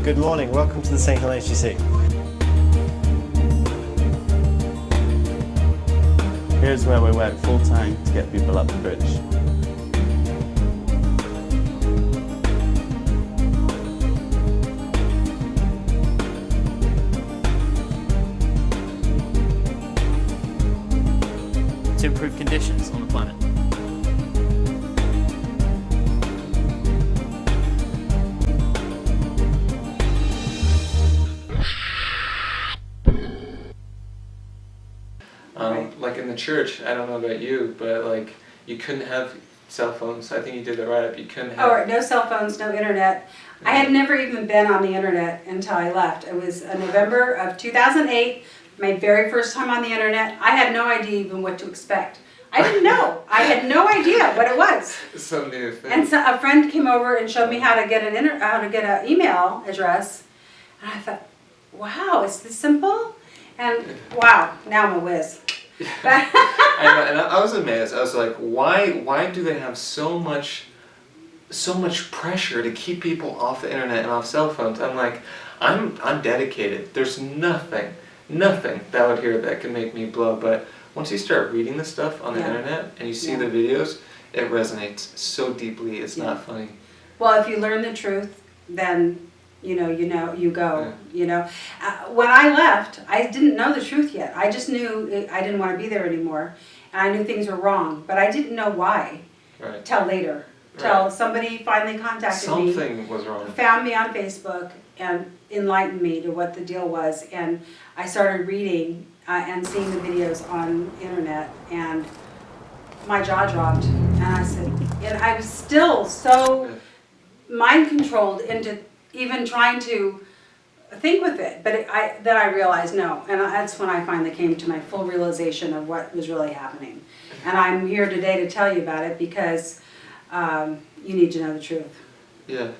Good morning, welcome to the St. Hill HTC. Here's where we work full time to get people up the bridge. To improve conditions on the planet. Like in the church, I don't know about you, but like you couldn't have cell phones. I think you did it right up. You couldn't have. Oh, right. No cell phones, no internet. I had never even been on the internet until I left. It was November of 2008, my very first time on the internet. I had no idea even what to expect. I didn't know. I had no idea what it was. Some new thing. And so a friend came over and showed me how to get an email address, and I thought, wow, it's this simple? And wow, now I'm a whiz. I was amazed. I was like, why do they have so much pressure to keep people off the internet and off cell phones? I'm like, I'm dedicated. There's nothing out here that can make me blow. But once you start reading the stuff on the internet and you see the videos, it resonates so deeply. It's not funny. Well, if you learn the truth, then you go. When I left, I didn't know the truth yet. I just knew I didn't want to be there anymore, and I knew things were wrong, but I didn't know why. Right. Till later, till somebody finally contacted me. Something was wrong. Found me on Facebook and enlightened me to what the deal was, and I started reading and seeing the videos on the internet, and my jaw dropped, and I said, and I was still so mind controlled into even trying to think with it, but then I realized no, and that's when I finally came to my full realization of what was really happening. And I'm here today to tell you about it because you need to know the truth. Yeah.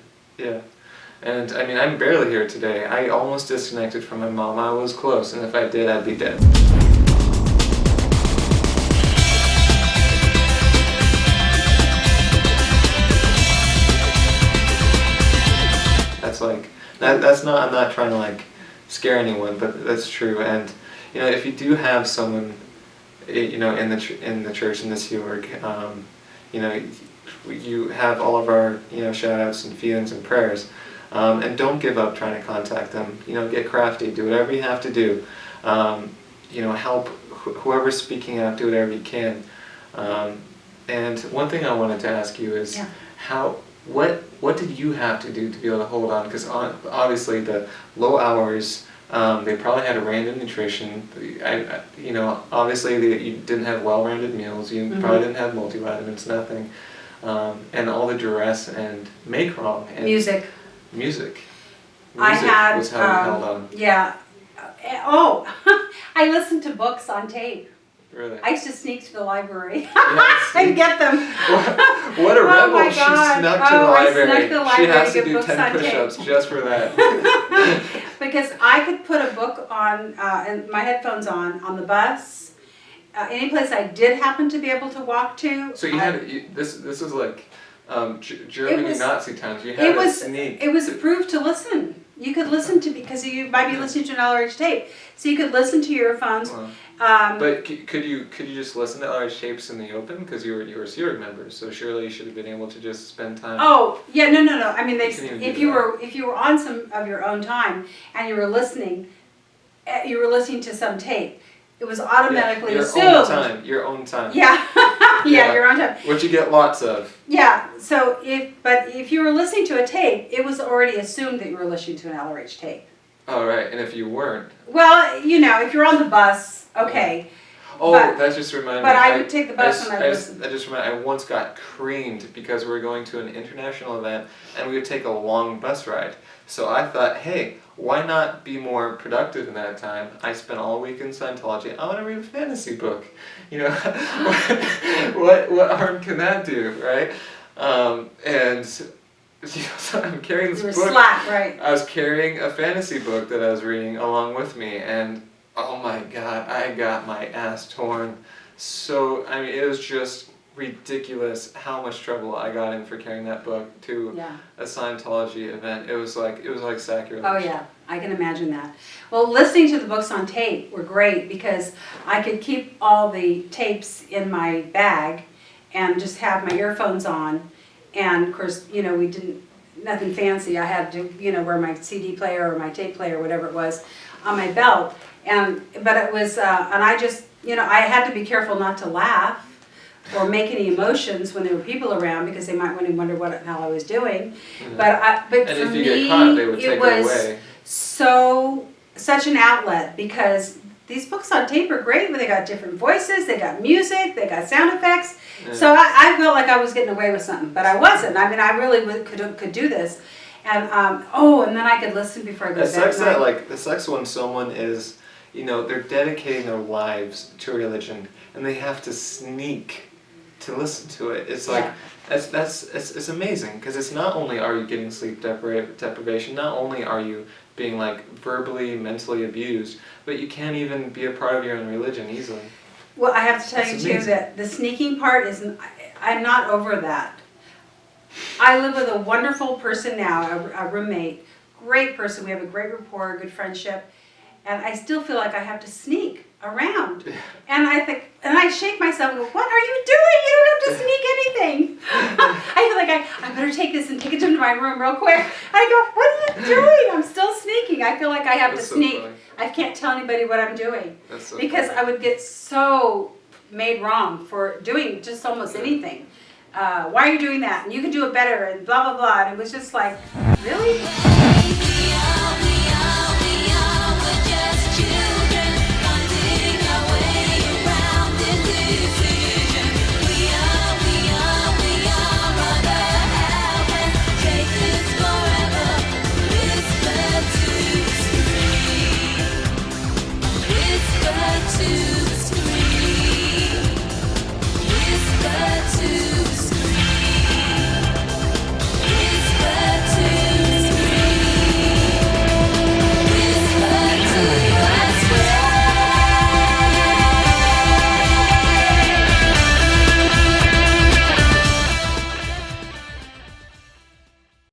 And I mean, I'm barely here today. I almost disconnected from my mom. I was close, and if I did, I'd be dead. That's not, I'm not trying to like scare anyone, but that's true. And if you do have someone in the church in this York, you have all of our shout outs and feelings and prayers, and don't give up trying to contact them. Get crafty, do whatever you have to do. Help whoever's speaking out, do whatever you can. And one thing I wanted to ask you is what did you have to do to be able to hold on? Because obviously the low hours, they probably had a random nutrition. Obviously you didn't have well-rounded meals. You probably didn't have multivitamins, nothing. And all the duress and make wrong. And music. I had, was how you held on. Yeah. I listened to books on tape. Really? I used to sneak to the library Yes. and get them. What a rebel. My She God. snuck to the library. I snuck to the library She has to to get do books 10 on push-ups tape. just for that. Because I could put a book on, and my headphones on the bus, any place I did happen to be able to walk to. So this is like Germany Nazi times. You had to sneak. It was approved to listen. You could listen to, because you might be listening to an LRH tape, so you could listen to your earphones. But could you just listen to LRH tapes in the open, because you were a Series members, so surely you should have been able to just spend time. Oh yeah, no. I mean, if you were on some of your own time and you were listening to some tape, it was automatically assumed. Your own time. Yeah. Yeah, your own time. Which you get lots of. Yeah. So if you were listening to a tape, it was already assumed that you were listening to an LRH tape. Oh right, and if you weren't. Well, if you're on the bus, okay. Oh, that just reminded me. But I would take the bus and I'd listen. I once got creamed because we were going to an international event and we would take a long bus ride. So I thought, hey, why not be more productive in that time? I spent all week in Scientology. I want to read a fantasy book. What harm can that do, right? And so I'm carrying this book. You were slack, right? I was carrying a fantasy book that I was reading along with me, and oh my God, I got my ass torn. So, I mean, it was just ridiculous how much trouble I got in for carrying that book to Yeah. a Scientology event. It was like sacrilege. Oh yeah, I can imagine that. Well, listening to the books on tape were great because I could keep all the tapes in my bag and just have my earphones on. And of course, we didn't, nothing fancy. I had to, wear my CD player or my tape player, whatever it was, on my belt. But it was, and I just, I had to be careful not to laugh or make any emotions when there were people around because they might wonder what the hell I was doing. Mhm. But And for if you me, get caught, they would take it it was away. such an outlet because these books on tape are great, but they got different voices, they got music, they got sound effects. Yeah. So I felt like I was getting away with something, but I wasn't. I mean, I really could do this. And and then I could listen before I go to It bed. sucks it sucks when someone is, they're dedicating their lives to religion and they have to sneak to listen to it. It's like, it's amazing because it's not only are you getting sleep deprivation, not only are you being like verbally, mentally abused, but you can't even be a part of your own religion easily. Well, I have to tell That's you too amazing. that the sneaking part I'm not over that. I live with a wonderful person now, a roommate, great person. We have a great rapport, a good friendship, and I still feel like I have to sneak around. And I think, and I shake myself and go, "What are you doing? You don't have to sneak anything." I feel like I better take this and take it to my room real quick. I go, "What are you doing? I'm still sneaking." I feel like I have That's to so sneak. funny. I can't tell anybody what I'm doing That's so because funny. I would get so made wrong for doing just almost anything. Why are you doing that? And you can do it better and blah, blah, blah. And it was just like, really?